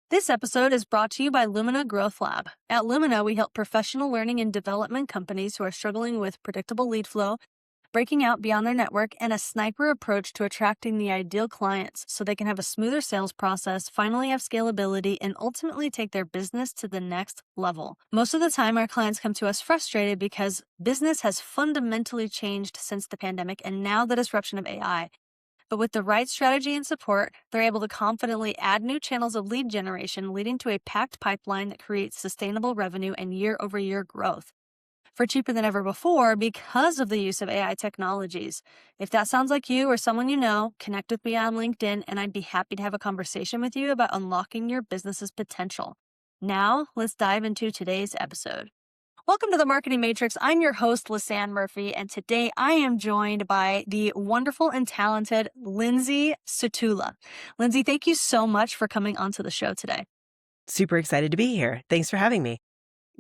This episode is brought to you by Lumina Growth Lab. At Lumina, we help professional learning and development companies who are struggling with predictable lead flow, breaking out beyond their network, and a sniper approach to attracting the ideal clients so they can have a smoother sales process, finally have scalability, and ultimately take their business to the next level. Most of the time, our clients come to us frustrated because business has fundamentally changed since the pandemic and now the disruption of AI. But with the right strategy and support, they're able to confidently add new channels of lead generation, leading to a packed pipeline that creates sustainable revenue and year-over-year growth for cheaper than ever before because of the use of AI technologies. If that sounds like you or someone you know, connect with me on LinkedIn, and I'd be happy to have a conversation with you about unlocking your business's potential. Now, let's dive into today's episode. Welcome to the Marketing Matrix. I'm your host, Lisanne Murphy, and today I am joined by the wonderful and talented Lindsay Sutula. Lindsay, thank you so much for coming onto the show today. Super excited to be here. Thanks for having me.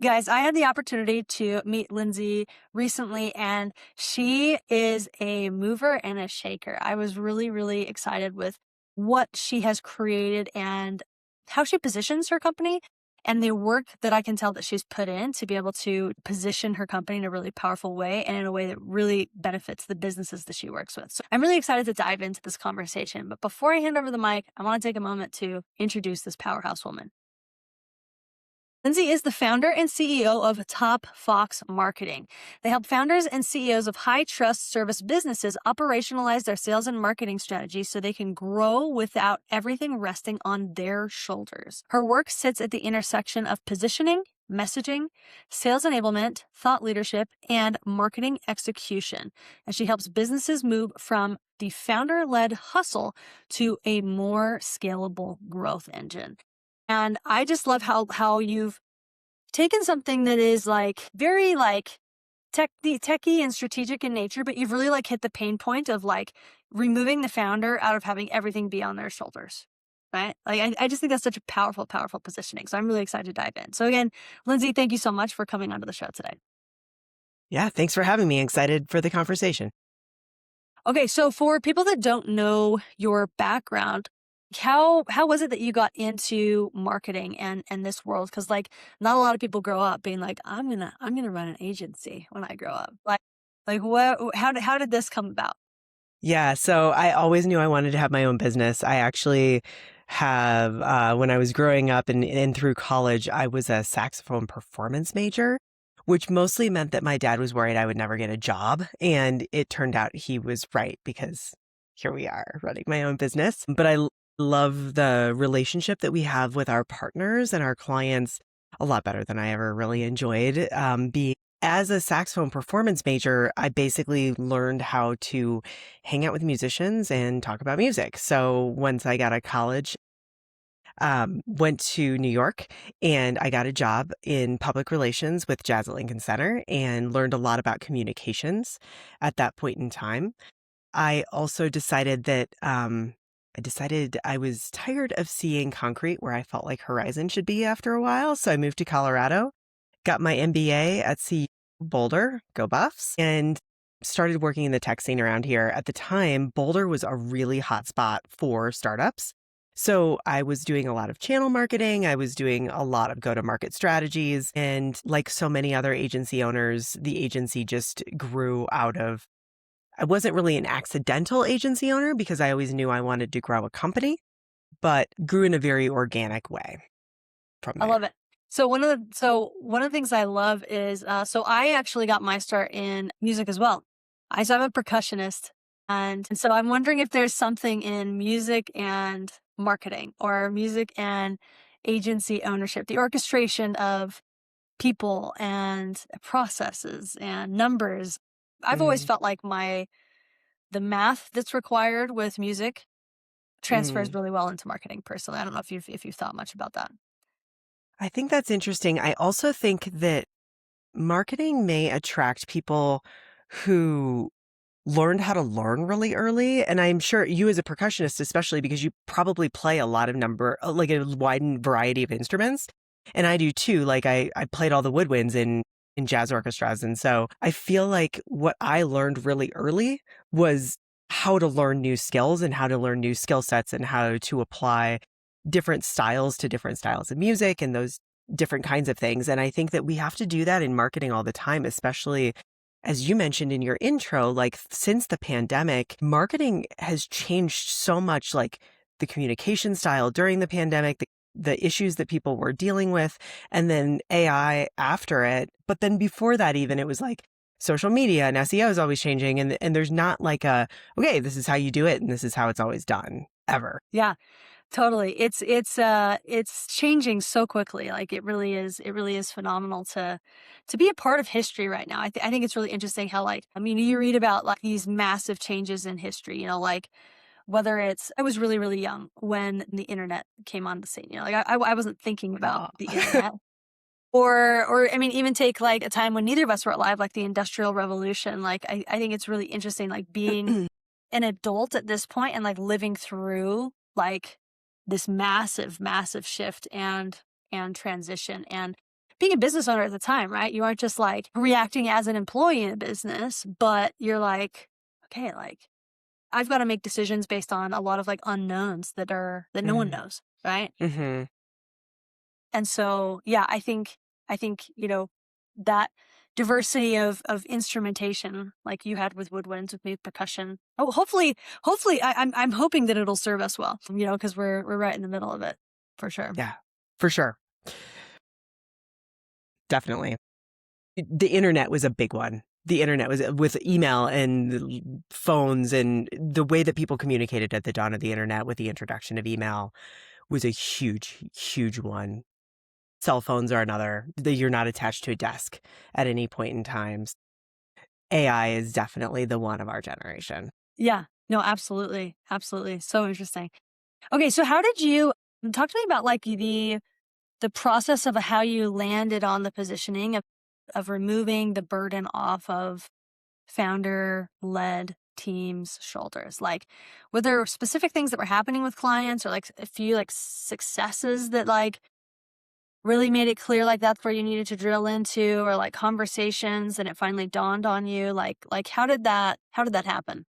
Guys, I had the opportunity to meet Lindsay recently, and she is a mover and a shaker. I was really, really excited with what she has created and how she positions her company and the work that I can tell that she's put in to be able to position her company in a really powerful way and in a way that really benefits the businesses that she works with. So I'm really excited to dive into this conversation. But before I hand over the mic, I want to take a moment to introduce this powerhouse woman. Lindsay is the founder and CEO of Top Fox Marketing. They help founders and CEOs of high-trust service businesses operationalize their sales and marketing strategies so they can grow without everything resting on their shoulders. Her work sits at the intersection of positioning, messaging, sales enablement, thought leadership, and marketing execution. And she helps businesses move from the founder-led hustle to a more scalable growth engine. And I just love how you've taken something that is very techy and strategic in nature, but you've really hit the pain point of removing the founder out of having everything be on their shoulders, right? I just think that's such a powerful, powerful positioning. So I'm really excited to dive in. So again, Lindsay, thank you so much for coming onto the show today. Yeah, thanks for having me. Excited for the conversation. Okay, so for people that don't know your background, how was it that you got into marketing and this world? Because not a lot of people grow up being like, I'm gonna run an agency when I grow up. How did this come about? Yeah, so I always knew I wanted to have my own business. I actually have, when I was growing up and through college, I was a saxophone performance major, which mostly meant that my dad was worried I would never get a job. And it turned out he was right, because here we are running my own business. But I love the relationship that we have with our partners and our clients a lot better than I ever really enjoyed. As a saxophone performance major, I basically learned how to hang out with musicians and talk about music. So once I got out of college, went to New York and I got a job in public relations with Jazz at Lincoln Center and learned a lot about communications at that point in time. I also decided that I was tired of seeing concrete where I felt like horizon should be after a while. So I moved to Colorado, got my MBA at CU Boulder, go Buffs, and started working in the tech scene around here. At the time, Boulder was a really hot spot for startups. So I was doing a lot of channel marketing. I was doing a lot of go-to-market strategies. And like so many other agency owners, the agency just grew out of, I wasn't really an accidental agency owner because I always knew I wanted to grow a company, but grew in a very organic way from there. I love it. So one of the things I love is so I actually got my start in music as well. So I'm a percussionist, and so I'm wondering if there's something in music and marketing or music and agency ownership, the orchestration of people and processes and numbers. I've always felt like the math that's required with music transfers really well into marketing personally. I don't know if you've thought much about that. I think that's interesting. I also think that marketing may attract people who learned how to learn really early. And I'm sure you as a percussionist, especially because you probably play a lot of a wide variety of instruments. And I do too. I played all the woodwinds in jazz orchestras. And so I feel like what I learned really early was how to learn new skills and how to learn new skill sets and how to apply different styles to different styles of music and those different kinds of things. And I think that we have to do that in marketing all the time, especially as you mentioned in your intro, like since the pandemic, marketing has changed so much, like the communication style during the pandemic, the issues that people were dealing with, and then AI after it. But then before that, even it was like social media and SEO is always changing. And there's not like okay, this is how you do it. And this is how it's always done ever. Yeah. Totally. It's changing so quickly. Like it really is phenomenal to be a part of history right now. I think it's really interesting how, like, I mean, you read about like these massive changes in history, you know, like whether it's, I was really, really young when the internet came on the scene, you know, like I wasn't thinking about Oh. the internet. Or I mean, even take like a time when neither of us were alive, like the Industrial Revolution. Like I think it's really interesting, like being an adult at this point and like living through like this massive, massive shift and transition, and being a business owner at the time, right? You aren't just like reacting as an employee in a business, but you're like, okay, like I've got to make decisions based on a lot of like unknowns that no one knows, right? Mm-hmm. And so, yeah, I think, you know, that diversity of instrumentation, like you had with woodwinds, with maybe percussion. Oh, hopefully, I'm hoping that it'll serve us well, you know, because we're right in the middle of it, for sure. Yeah, for sure. Definitely. The internet was a big one. The internet was with email and phones, and the way that people communicated at the dawn of the internet with the introduction of email was a huge, huge one. Cell phones are another. You're not attached to a desk at any point in time. AI is definitely the one of our generation. Yeah, no, absolutely. Absolutely. So interesting. Okay. So how did you talk to me about like the process of how you landed on the positioning of removing the burden off of founder-led teams' shoulders? Like, were there specific things that were happening with clients, or like a few like successes that like really made it clear like that's where you needed to drill into, or like conversations and it finally dawned on you? Like how did that happen?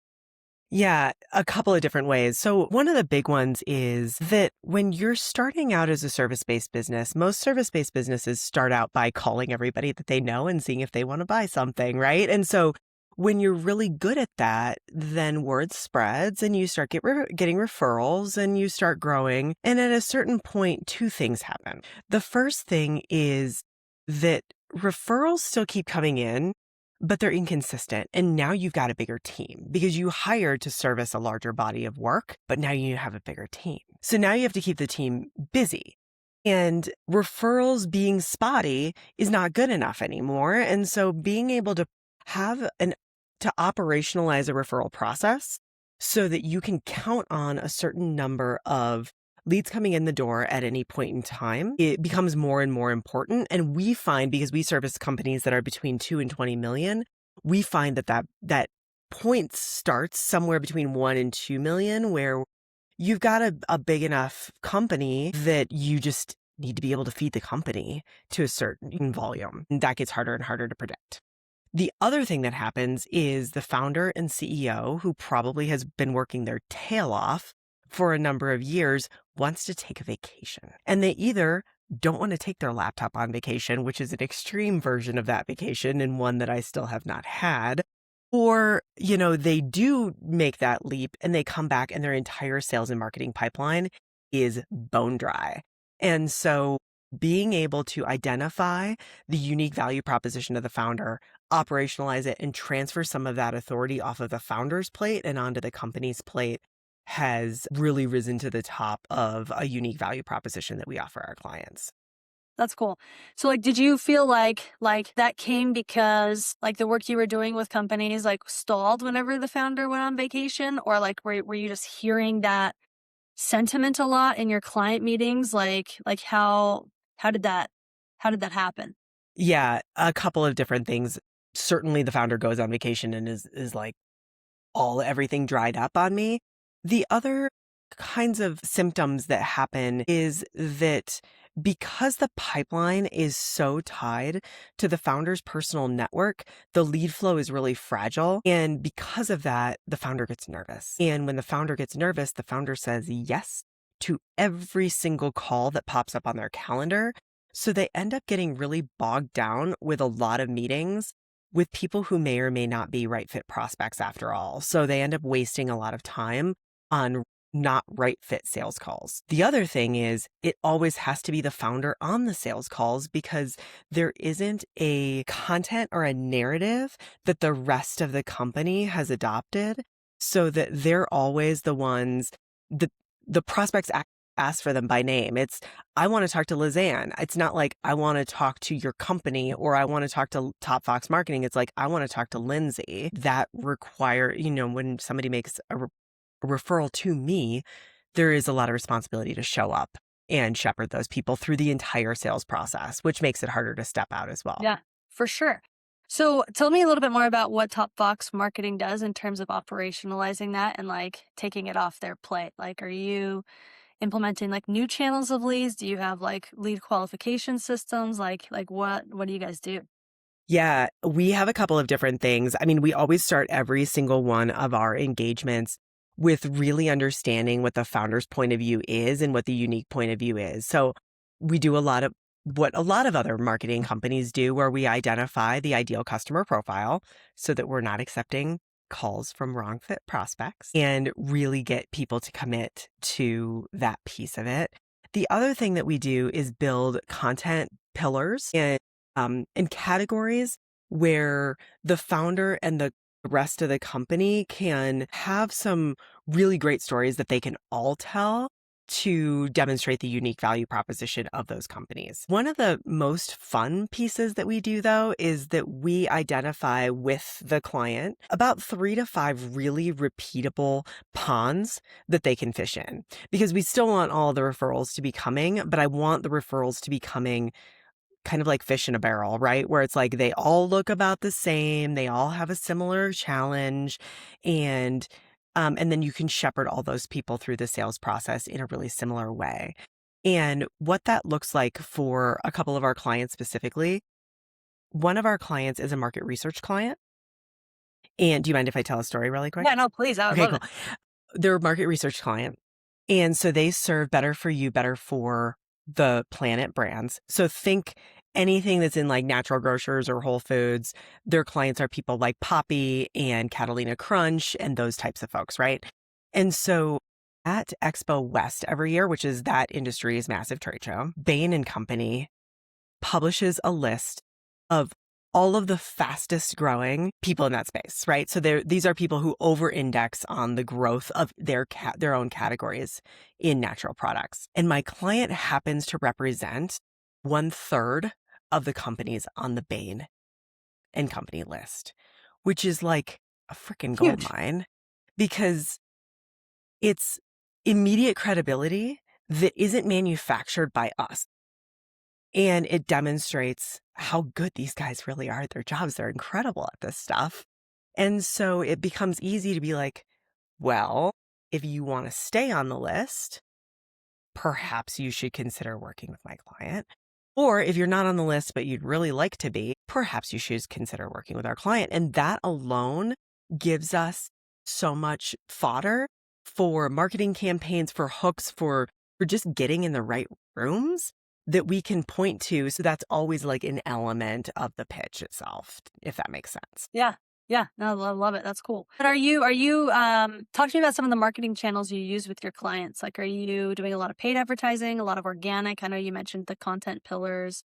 Yeah, a couple of different ways. So one of the big ones is that when you're starting out as a service-based business, most service-based businesses start out by calling everybody that they know and seeing if they want to buy something, right? And so when you're really good at that, then word spreads and you start getting referrals and you start growing. And at a certain point, two things happen. The first thing is that referrals still keep coming in, but they're inconsistent. And now you've got a bigger team because you hired to service a larger body of work, but now you have a bigger team. So now you have to keep the team busy. And referrals being spotty is not good enough anymore. And so being able to to operationalize a referral process so that you can count on a certain number of leads coming in the door at any point in time, it becomes more and more important. And we find, because we service companies that are between 2 and 20 million, we find that point starts somewhere between 1 and 2 million, where you've got a big enough company that you just need to be able to feed the company to a certain volume. And that gets harder and harder to predict. The other thing that happens is the founder and CEO, who probably has been working their tail off for a number of years, wants to take a vacation. And they either don't want to take their laptop on vacation, which is an extreme version of that vacation and one that I still have not had, or, they do make that leap and they come back and their entire sales and marketing pipeline is bone dry. And so being able to identify the unique value proposition of the founder, operationalize it, and transfer some of that authority off of the founder's plate and onto the company's plate has really risen to the top of a unique value proposition that we offer our clients. That's cool. So like, did you feel like that came because like the work you were doing with companies like stalled whenever the founder went on vacation, or like were you just hearing that sentiment a lot in your client meetings? Like how did that happen? Yeah, a couple of different things. Certainly the founder goes on vacation and is like everything dried up on me. The other kinds of symptoms that happen is that because the pipeline is so tied to the founder's personal network, the lead flow is really fragile. And because of that, the founder gets nervous. And when the founder gets nervous, the founder says yes to every single call that pops up on their calendar. So they end up getting really bogged down with a lot of meetings with people who may or may not be right fit prospects after all. So they end up wasting a lot of time on not right fit sales calls. The other thing is it always has to be the founder on the sales calls because there isn't a content or a narrative that the rest of the company has adopted so that they're always the ones the prospects ask for them by name. It's, I want to talk to Lisanne. It's not like I want to talk to your company or I want to talk to Top Fox Marketing. It's like, I want to talk to Lindsay. That require, when somebody makes a referral to me, there is a lot of responsibility to show up and shepherd those people through the entire sales process, which makes it harder to step out as well. Yeah, for sure. So tell me a little bit more about what Top Fox Marketing does in terms of operationalizing that and like taking it off their plate. Like, are you implementing like new channels of leads? Do you have like lead qualification systems? Like what do you guys do? Yeah, we have a couple of different things. I mean, we always start every single one of our engagements with really understanding what the founder's point of view is and what the unique point of view is. So we do a lot of what a lot of other marketing companies do, where we identify the ideal customer profile so that we're not accepting calls from wrong fit prospects and really get people to commit to that piece of it. The other thing that we do is build content pillars and categories where the founder and the rest of the company can have some really great stories that they can all tell to demonstrate the unique value proposition of those companies. One of the most fun pieces that we do, though, is that we identify with the client about 3 to 5 really repeatable ponds that they can fish in, because we still want all the referrals to be coming, but I want the referrals to be coming kind of like fish in a barrel, right? Where it's like they all look about the same, they all have a similar challenge, and then you can shepherd all those people through the sales process in a really similar way. And what that looks like for a couple of our clients specifically, one of our clients is a market research client. And do you mind if I tell a story really quick? Yeah, no, please. I would Okay, love cool. it. They're a market research client. And so they serve Better For You, Better For the Planet brands. So think anything that's in like natural grocers or Whole Foods. Their clients are people like Poppy and Catalina Crunch and those types of folks, right? And so at Expo West every year, which is that industry's massive trade show, Bain and Company publishes a list of all of the fastest growing people in that space, right? So these are people who over-index on the growth of their own categories in natural products. And my client happens to represent 1/3 of the companies on the Bain and Company list, which is like a freaking gold Huge. mine because it's immediate credibility that isn't manufactured by us. And it demonstrates how good these guys really are at their jobs. They're incredible at this stuff. And so it becomes easy to be like, well, if you want to stay on the list, perhaps you should consider working with my client. Or if you're not on the list, but you'd really like to be, perhaps you should consider working with our client. And that alone gives us so much fodder for marketing campaigns, for hooks, for just getting in the right rooms that we can point to. So that's always like an element of the pitch itself, if that makes sense. Yeah. Yeah. No, I love it. That's cool. But are you talk to me about some of the marketing channels you use with your clients? Like, are you doing a lot of paid advertising, a lot of organic? I know you mentioned the content pillars.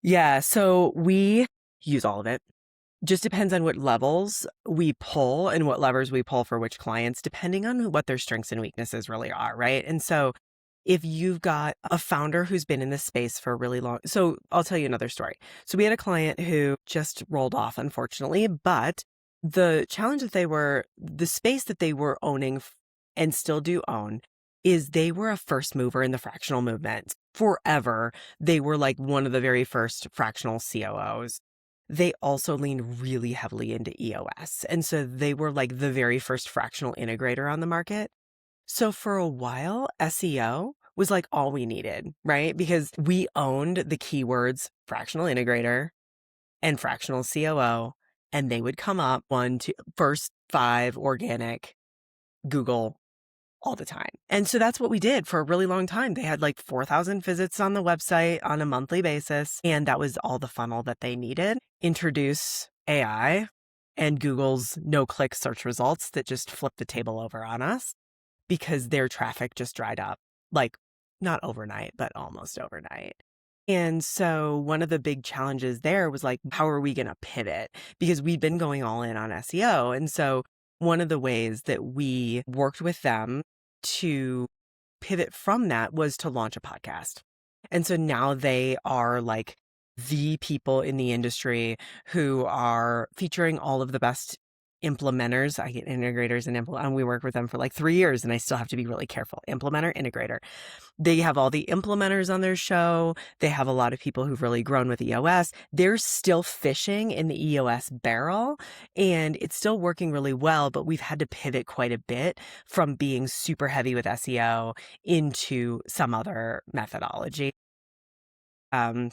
Yeah. So we use all of it. Just depends on what levels we pull and what levers we pull for which clients, depending on what their strengths and weaknesses really are, right? And so if you've got a founder who's been in this space for a really long, so I'll tell you another story. So we had a client who just rolled off, unfortunately, but the challenge that the space that they were owning and still do own is they were a first mover in the fractional movement forever. They were like one of the very first fractional COOs. They also leaned really heavily into EOS. And so they were like the very first fractional integrator on the market. So for a while, SEO was like all we needed, right? Because we owned the keywords fractional integrator and fractional COO, and they would come up first 5 organic Google all the time. And so that's what we did for a really long time. They had like 4,000 visits on the website on a monthly basis. And that was all the funnel that they needed. Introduce AI and Google's no-click search results that just flipped the table over on us because their traffic just dried up, like not overnight, but almost overnight. And so one of the big challenges there was like, how are we going to pivot? Because we'd been going all in on SEO. And so one of the ways that we worked with them to pivot from that was to launch a podcast. And so now they are like the people in the industry who are featuring all of the best implementers. I get integrators and we work with them for like 3 years and I still have to be really careful. Implementer, integrator. They have all the implementers on their show. They have a lot of people who've really grown with EOS. They're still fishing in the EOS barrel and it's still working really well, but we've had to pivot quite a bit from being super heavy with SEO into some other methodology. And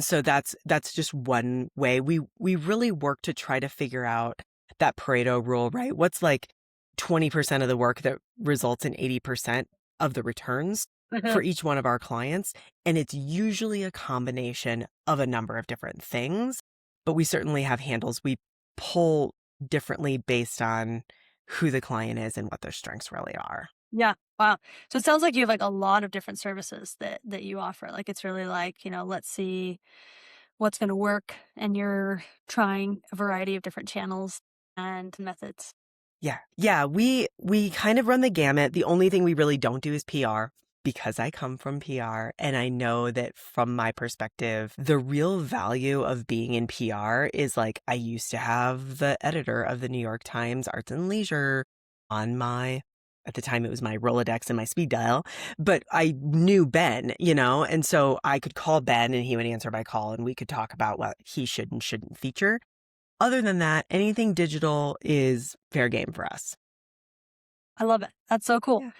so that's just one way. We really work to try to figure out that Pareto rule, right? What's like 20% of the work that results in 80% of the returns for each one of our clients. And it's usually a combination of a number of different things, but we certainly have handles. We pull differently based on who the client is and what their strengths really are. Yeah. Wow. So it sounds like you have like a lot of different services that you offer. Like it's really like, let's see what's going to work, and you're trying a variety of different channels and methods. Yeah. Yeah. We kind of run the gamut. The only thing we really don't do is PR because I come from PR. And I know that from my perspective, the real value of being in PR is like, I used to have the editor of the New York Times Arts and Leisure on at the time it was my Rolodex and my speed dial, but I knew Ben, and so I could call Ben and he would answer my call and we could talk about what he should and shouldn't feature. Other than that, anything digital is fair game for us. I love it. That's so cool. Yeah.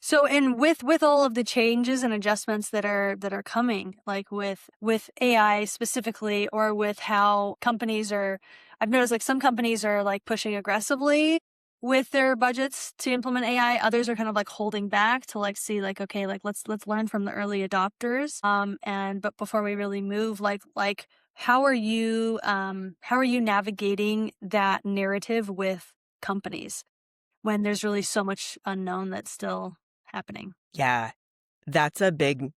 So, and with all of the changes and adjustments that are coming, like with AI specifically, or with how companies I've noticed like some companies are like pushing aggressively with their budgets to implement AI. Others are kind of like holding back to like see like, okay, like let's learn from the early adopters. But before we really move, like how are you navigating that narrative with companies when there's really so much unknown that's still happening? Yeah, it's a big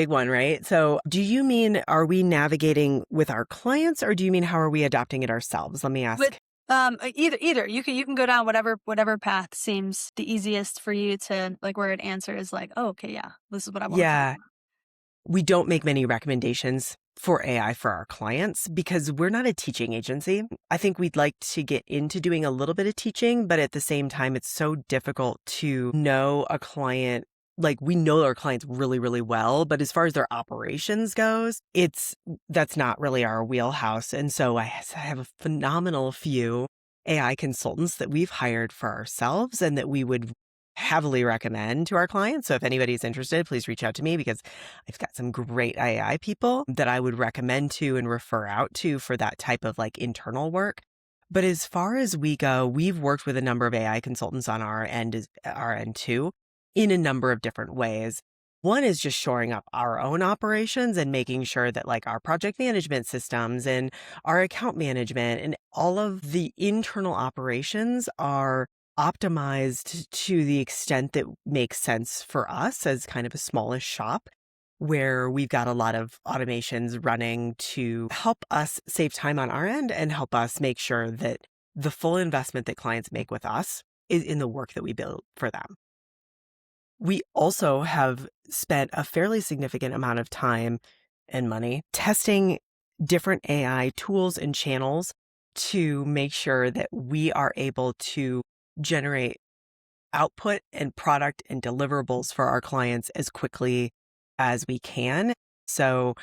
one, right? So do you mean, are we navigating with our clients or do you mean, how are we adopting it ourselves? Let me ask. Either you can go down whatever path seems the easiest for you to like, where an answer is like, oh, okay, yeah, this is what I want to talk about. We don't make many recommendations for AI for our clients because we're not a teaching agency. I think we'd like to get into doing a little bit of teaching, but at the same time, it's so difficult to know a client. Like we know our clients really, really well, but as far as their operations goes, that's not really our wheelhouse. And so I have a phenomenal few AI consultants that we've hired for ourselves and that we would heavily recommend to our clients. So if anybody's interested, please reach out to me because I've got some great AI people that I would recommend to and refer out to for that type of like internal work. But as far as we go, we've worked with a number of AI consultants on our end too, in a number of different ways. One is just shoring up our own operations and making sure that like our project management systems and our account management and all of the internal operations are optimized to the extent that makes sense for us as kind of a smallish shop, where we've got a lot of automations running to help us save time on our end and help us make sure that the full investment that clients make with us is in the work that we build for them. We also have spent a fairly significant amount of time and money testing different AI tools and channels to make sure that we are able to generate output and product and deliverables for our clients as quickly as we can. So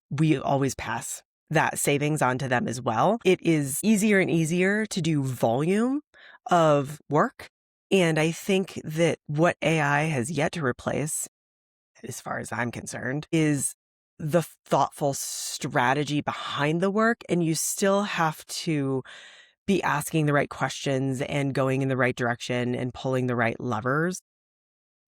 we always pass that savings on to them as well. It is easier and easier to do volume of work. And I think that what AI has yet to replace, as far as I'm concerned, is the thoughtful strategy behind the work. And you still have to be asking the right questions and going in the right direction and pulling the right levers.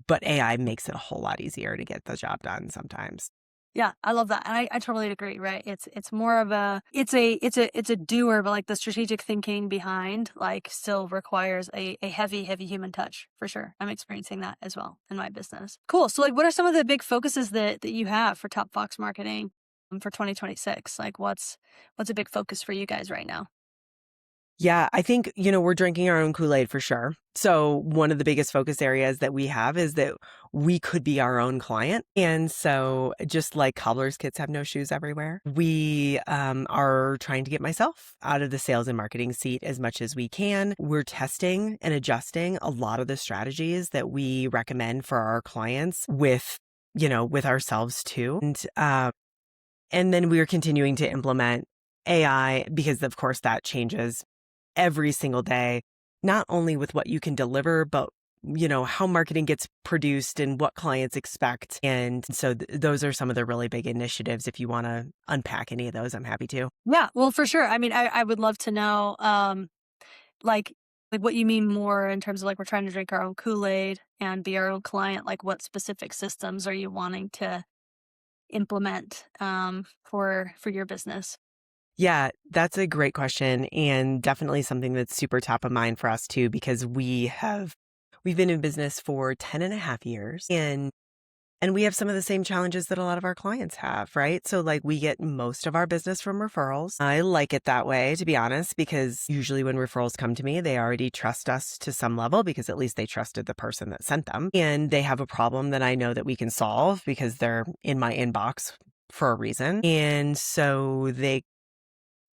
But AI makes it a whole lot easier to get the job done sometimes. Yeah, I love that. And I totally agree, right? It's more of a it's a doer, but like the strategic thinking behind like still requires a heavy, heavy human touch for sure. I'm experiencing that as well in my business. Cool. So like what are some of the big focuses that you have for Top Fox marketing for 2026? Like what's a big focus for you guys right now? Yeah, I think, we're drinking our own Kool-Aid for sure. So one of the biggest focus areas that we have is that we could be our own client. And so just like cobbler's kids have no shoes everywhere, we are trying to get myself out of the sales and marketing seat as much as we can. We're testing and adjusting a lot of the strategies that we recommend for our clients with ourselves too. And then we're continuing to implement AI because, of course, that changes every single day, not only with what you can deliver, but how marketing gets produced and what clients expect. And so those are some of the really big initiatives. If you want to unpack any of those, I'm happy to. Yeah, well, for sure. I mean, I would love to know, like, like what you mean more in terms of like we're trying to drink our own Kool-Aid and be our own client. Like, what specific systems are you wanting to implement for your business? Yeah, that's a great question, and definitely something that's super top of mind for us too, because we've been in business for 10 and a half years, and we have some of the same challenges that a lot of our clients have, right? So like we get most of our business from referrals. I like it that way, to be honest, because usually when referrals come to me, they already trust us to some level because at least they trusted the person that sent them. And they have a problem that I know that we can solve because they're in my inbox for a reason. And so they,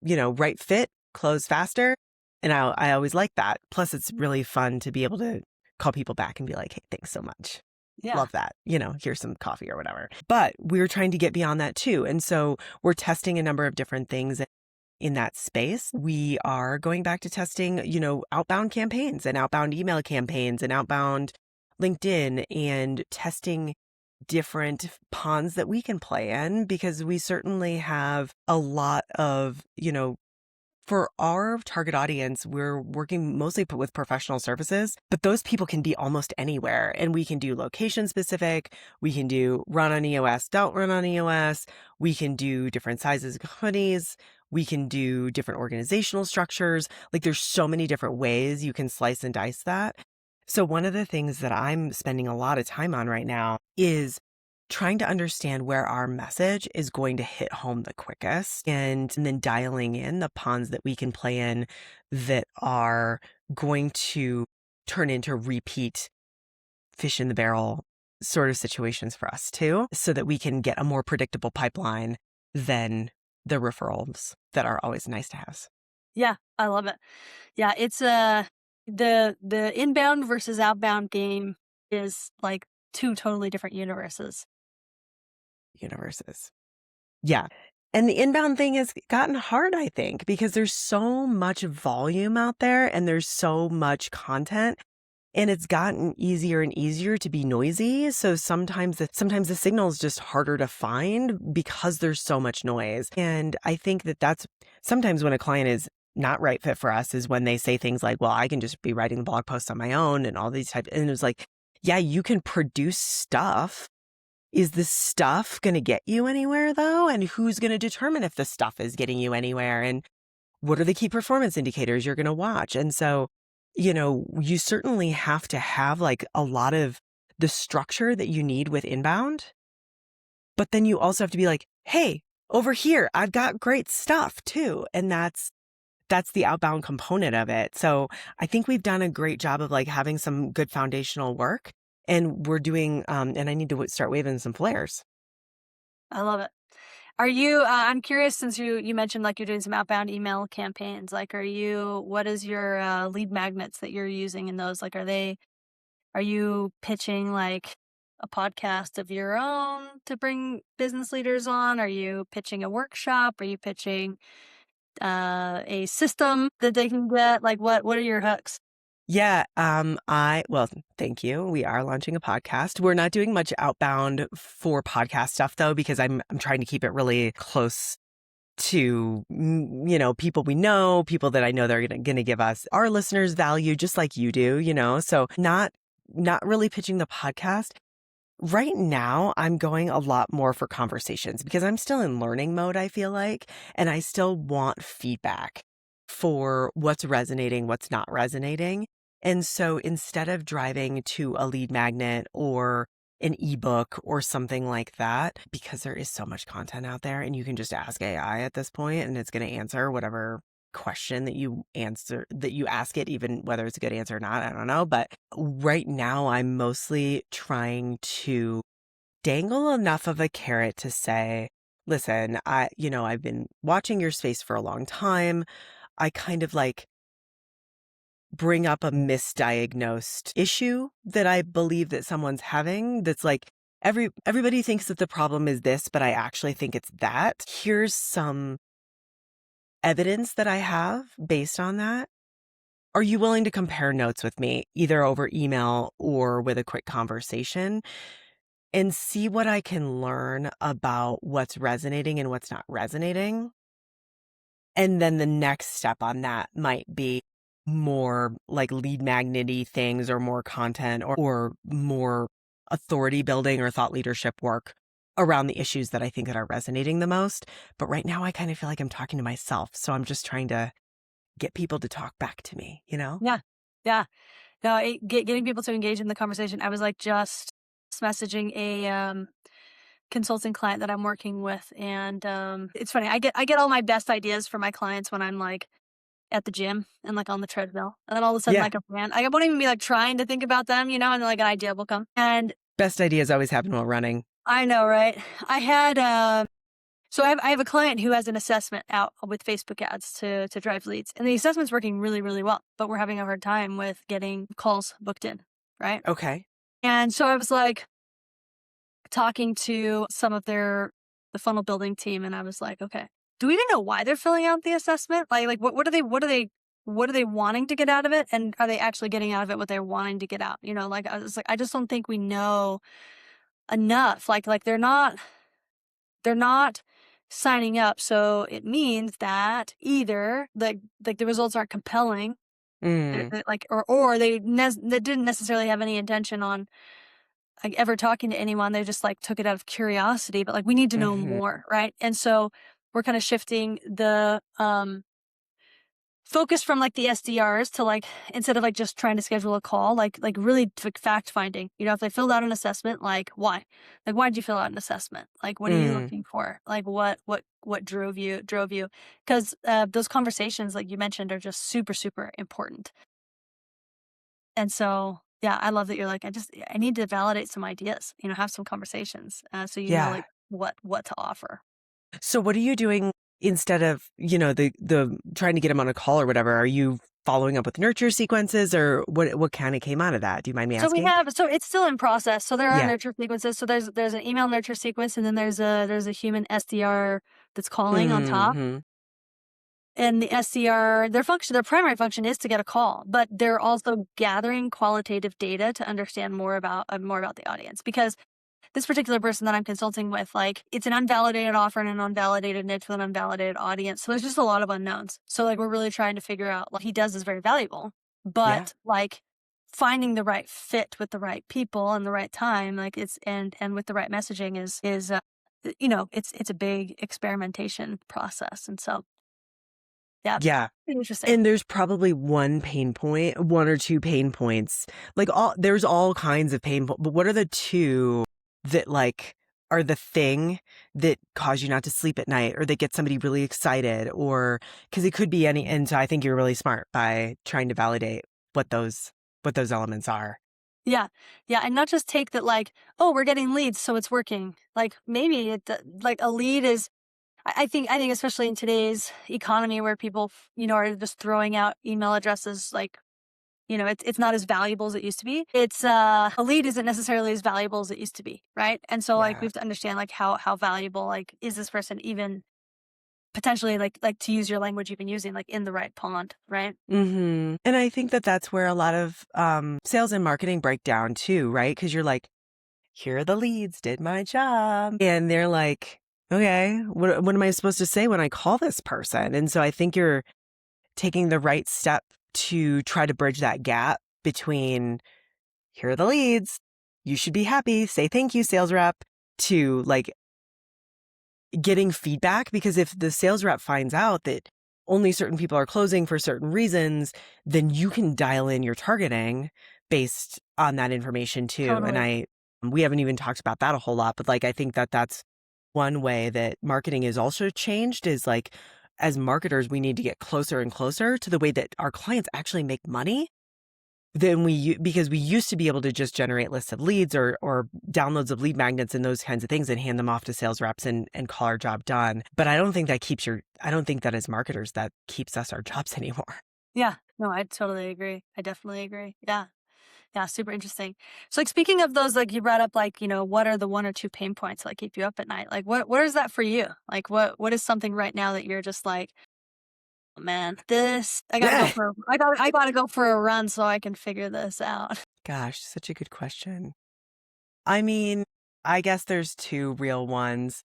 right fit, close faster. And I always like that. Plus it's really fun to be able to call people back and be like, hey, thanks so much. Yeah. Love that. Here's some coffee or whatever. But we're trying to get beyond that too. And so we're testing a number of different things in that space. We are going back to testing, outbound campaigns and outbound email campaigns and outbound LinkedIn and testing different ponds that we can play in because we certainly have a lot of, for our target audience, we're working mostly with professional services, but those people can be almost anywhere. And we can do location specific. We can do run on EOS, don't run on EOS. We can do different sizes of companies. We can do different organizational structures. Like there's so many different ways you can slice and dice that. So one of the things that I'm spending a lot of time on right now is trying to understand where our message is going to hit home the quickest and then dialing in the ponds that we can play in that are going to turn into repeat fish in the barrel sort of situations for us too, so that we can get a more predictable pipeline than the referrals that are always nice to have. Yeah, I love it. Yeah, it's the inbound versus outbound game is like two totally different universes. Yeah. And the inbound thing has gotten hard, I think, because there's so much volume out there and there's so much content and it's gotten easier and easier to be noisy. So sometimes the signal is just harder to find because there's so much noise. And I think that's sometimes when a client is not right fit for us is when they say things like, well, I can just be writing the blog posts on my own and all these types. And it's like, yeah, you can produce stuff. Is this stuff going to get you anywhere though? And who's going to determine if the stuff is getting you anywhere? And what are the key performance indicators you're going to watch? And so, you certainly have to have like a lot of the structure that you need with inbound, but then you also have to be like, hey, over here, I've got great stuff too. And that's the outbound component of it. So I think we've done a great job of like having some good foundational work. And we're doing, and I need to start waving some flares. I love it. Are you, I'm curious since you mentioned like you're doing some outbound email campaigns, like what is your lead magnets that you're using in those? Like, are you pitching like a podcast of your own to bring business leaders on? Are you pitching a workshop? Are you pitching a system that they can get? Like what are your hooks? Yeah, well, thank you. We are launching a podcast. We're not doing much outbound for podcast stuff though, because I'm trying to keep it really close to, people we know, people that I know they're going to give us our listeners value, just like you do, so not really pitching the podcast. Right now, I'm going a lot more for conversations because I'm still in learning mode, I feel like, and I still want feedback for what's resonating, what's not resonating. And so instead of driving to a lead magnet or an ebook or something like that, because there is so much content out there and you can just ask AI at this point and it's going to answer whatever question that you ask it, even whether it's a good answer or not, I don't know. But right now I'm mostly trying to dangle enough of a carrot to say, listen, I've been watching your space for a long time. I kind of like bring up a misdiagnosed issue that I believe that someone's having. That's like, everybody thinks that the problem is this, but I actually think it's that. Here's some evidence that I have based on that. Are you willing to compare notes with me, either over email or with a quick conversation, and see what I can learn about what's resonating and what's not resonating? And then the next step on that might be more like lead magnet-y things or more content or more authority building or thought leadership work around the issues that I think that are resonating the most. But right now I kind of feel like I'm talking to myself. So I'm just trying to get people to talk back to me, Yeah. Yeah. No, getting people to engage in the conversation. I was like just messaging a consulting client that I'm working with, and it's funny. I get all my best ideas for my clients when I'm like at the gym and like on the treadmill, and then all of a sudden Yeah. like a brand, I won't even be like trying to think about them, and then like an idea will come. And Best ideas always happen while running. I know, right? I had so I have a client who has an assessment out with Facebook ads to drive leads, and the assessment's working really, really well, but we're having a hard time with getting calls booked in, right? Okay. And so I was like talking to some of the funnel building team, and I was like, okay, do we even know why they're filling out the assessment? Like what are they wanting to get out of it, and are they actually getting out of it what they're wanting to get out? Like I was like, I just don't think we know enough. Like they're not signing up, so it means that either like the results aren't compelling, Mm. like or they didn't necessarily have any intention on like ever talking to anyone. They just like took it out of curiosity, but like we need to know Mm-hmm. more, right? And so we're kind of shifting the focus from like the SDRs to like, instead of like just trying to schedule a call, like really fact finding. If they filled out an assessment, like why? Like why did you fill out an assessment? Like what are you Mm. looking for? Like what drove you? Because those conversations, like you mentioned, are just super, super important. And so, yeah, I love that you're like, I need to validate some ideas, have some conversations, so Yeah. like what to offer. So what are you doing instead of, the trying to get them on a call or whatever? Are you following up with nurture sequences or what kind of came out of that? Do you mind me asking? So it's still in process. So there are Yeah. nurture sequences. So there's an email nurture sequence, and then there's a human SDR that's calling on top. Mm-hmm. And the SDR, their primary function is to get a call, but they're also gathering qualitative data to understand more about the audience, because this particular person that I'm consulting with, like, it's an unvalidated offer and an unvalidated niche with an unvalidated audience. So there's just a lot of unknowns. So like we're really trying to figure out what he does is very valuable, Yeah. but like finding the right fit with the right people and the right time, like it's and with the right messaging is it's a big experimentation process. And so yeah, Yeah. pretty interesting. And there's probably one or two pain points. Like there's all kinds of pain points, but what are the two that like are the thing that cause you not to sleep at night or that get somebody really excited, or because it could be any, and so I think you're really smart by trying to validate what those elements are. Yeah. Yeah. And not just take that like, oh, we're getting leads, so it's working. Like maybe like a lead is, I think especially in today's economy where people, are just throwing out email addresses, like, it's not as valuable as it used to be. It's a lead isn't necessarily as valuable as it used to be. Right. And so like we Yeah. have to understand like how valuable, like, is this person even potentially, like to use your language you've been using, like in the right pond. Right. Mm-hmm. And I think that that's where a lot of sales and marketing break down too, right? Because you're like, here are the leads, did my job. And they're like, okay, what am I supposed to say when I call this person? And so I think you're taking the right step to try to bridge that gap between here are the leads, you should be happy, say thank you, sales rep, to like getting feedback. Because if the sales rep finds out that only certain people are closing for certain reasons, then you can dial in your targeting based on that information too. And Totally. we haven't even talked about that a whole lot, but like, I think that that's one way that marketing is also changed is like, as marketers, we need to get closer and closer to the way that our clients actually make money than because we used to be able to just generate lists of leads or downloads of lead magnets and those kinds of things and hand them off to sales reps and call our job done. But I don't think that as marketers that keeps us our jobs anymore. Yeah. No, I totally agree. I definitely agree. Yeah. Yeah, super interesting. So, like, speaking of those, like, you brought up, like, what are the one or two pain points that like keep you up at night? Like, what is that for you? Like, what is something right now that you're just like, "Oh, man, this I gotta go for a run so I can figure this out." Gosh, such a good question. I mean, I guess there's two real ones,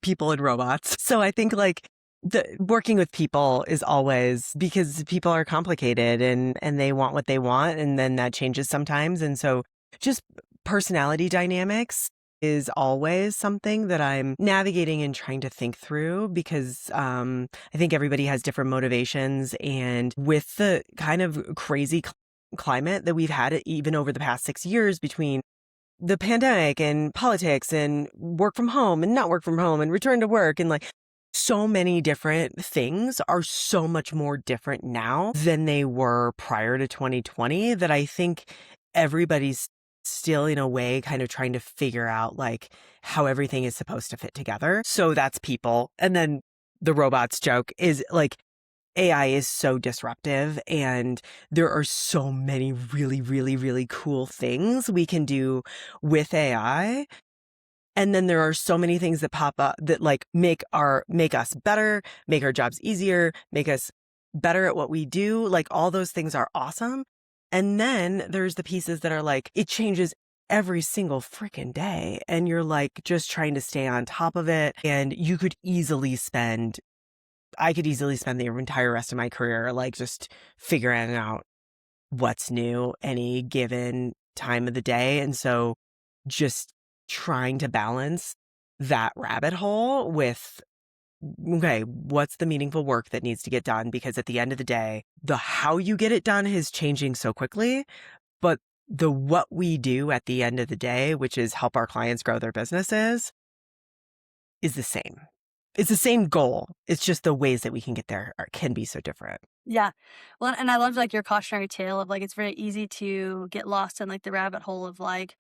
people and robots. So I think like the working with people is always because people are complicated and they want what they want and then that changes sometimes. And so just personality dynamics is always something that I'm navigating and trying to think through because I think everybody has different motivations. And with the kind of crazy climate that we've had even over the past 6 years between the pandemic and politics and work from home and not work from home and return to work and like so many different things are so much more different now than they were prior to 2020 that I think everybody's still in a way kind of trying to figure out like how everything is supposed to fit together. So that's people. And then the robots joke is like AI is so disruptive and there are so many really, really, really cool things we can do with AI. And then there are so many things that pop up that like make us better, make our jobs easier, make us better at what we do. Like all those things are awesome. And then there's the pieces that are like, it changes every single freaking day. And you're like just trying to stay on top of it. And I could easily spend the entire rest of my career like just figuring out what's new any given time of the day. And so just trying to balance that rabbit hole with, okay, what's the meaningful work that needs to get done? Because at the end of the day, the how you get it done is changing so quickly, but the what we do at the end of the day, which is help our clients grow their businesses, is the same. It's the same goal. It's just the ways that we can get there can be so different. Yeah. Well, and I love, like, your cautionary tale of, like, it's very easy to get lost in, like, the rabbit hole of, like,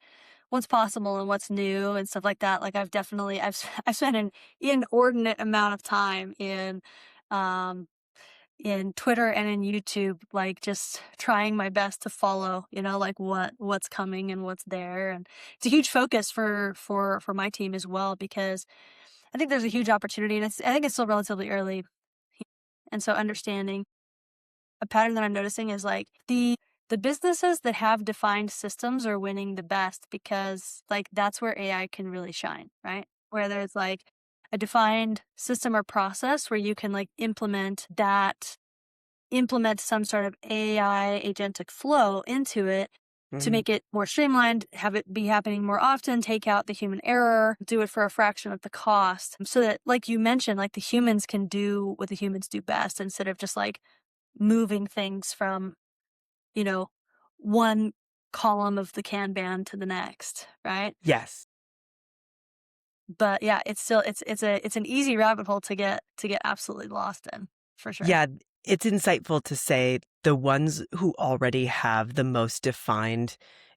what's possible and what's new and stuff like that. Like, I've spent an inordinate amount of time um, in Twitter and in YouTube, like, just trying my best to follow, like, what's coming and what's there, and it's a huge focus for my team as well because I think there's a huge opportunity, and I think it's still relatively early, and so understanding a pattern that I'm noticing is like the businesses that have defined systems are winning the best because like that's where AI can really shine, right? Where there's like a defined system or process where you can like implement some sort of AI agentic flow into it to Mhm. make it more streamlined, have it be happening more often, take out the human error, do it for a fraction of the cost so that like you mentioned, like the humans can do what the humans do best instead of just like moving things from, you know, one column of the Kanban to the next, right? Yes. But yeah, it's still it's an easy rabbit hole to get absolutely lost in, for sure. Yeah, it's insightful to say the ones who already have the most defined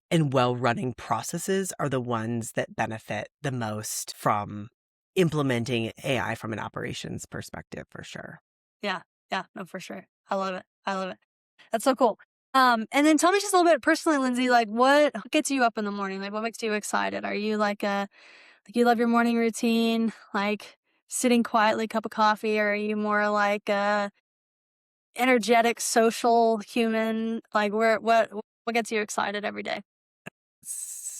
and well-running processes are the ones that benefit the most from implementing AI from an operations perspective, for sure. Yeah. Yeah, no, for sure. I love it. I love it. That's so cool. And then tell me just a little bit personally, Lindsay, like what gets you up in the morning? Like what makes you excited? Are you like you love your morning routine, like sitting quietly, cup of coffee, or are you more like a energetic, social human? Like what gets you excited every day?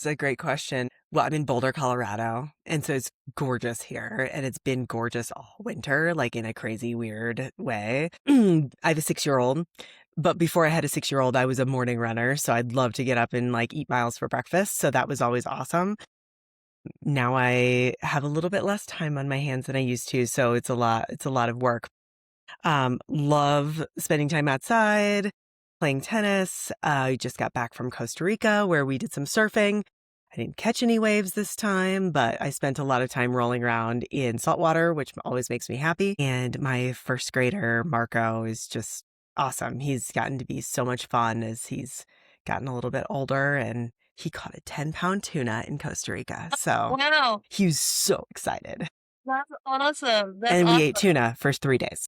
It's a great question. Well, I'm in Boulder, Colorado, and so it's gorgeous here, and it's been gorgeous all winter, like in a crazy, weird way. I have a 6-year-old, but before I had a 6-year-old, I was a morning runner, so I'd love to get up and like eat miles for breakfast. So that was always awesome. Now I have a little bit less time on my hands than I used to, so it's a lot. It's a lot of work. Love spending time outside, playing tennis. I just got back from Costa Rica where we did some surfing. I didn't catch any waves this time, but I spent a lot of time rolling around in saltwater, which always makes me happy. And my first grader, Marco, is just awesome. He's gotten to be so much fun as he's gotten a little bit older, and he caught a 10-pound tuna in Costa Rica. So Wow. he was so excited. That's awesome. That's And we ate awesome. tuna for 3 days.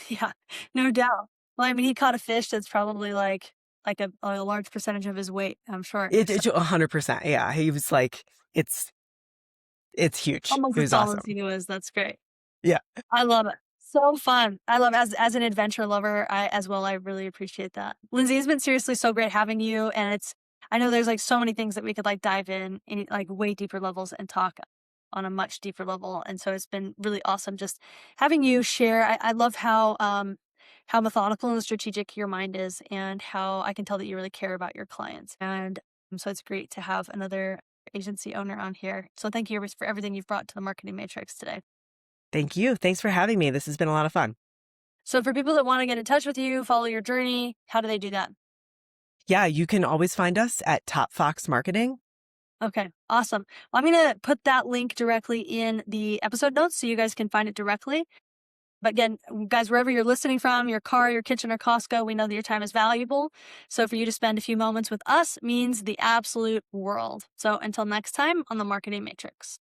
Yeah, no doubt. Well, I mean, he caught a fish that's probably like a large percentage of his weight, I'm sure. It's 100%. Yeah. He was like, it's huge. Almost It as was tall as awesome. he was. That's great. Yeah. I love it. So fun. I love as an adventure lover, I really appreciate that. Lindsay, it's been seriously so great having you. And I know there's like so many things that we could like dive in like way deeper levels and talk on a much deeper level. And so it's been really awesome just having you share. I love how methodical and strategic your mind is, and how I can tell that you really care about your clients. And so it's great to have another agency owner on here. So thank you for everything you've brought to the marketing matrix today. Thank you. Thanks for having me. This has been a lot of fun. So for people that want to get in touch with you, follow your journey, how do they do that? Yeah, you can always find us at Top Fox Marketing. Okay, awesome. Well, I'm going to put that link directly in the episode notes so you guys can find it directly. But again, guys, wherever you're listening from, your car, your kitchen, or Costco, we know that your time is valuable. So for you to spend a few moments with us means the absolute world. So until next time on the Marketing Matrix.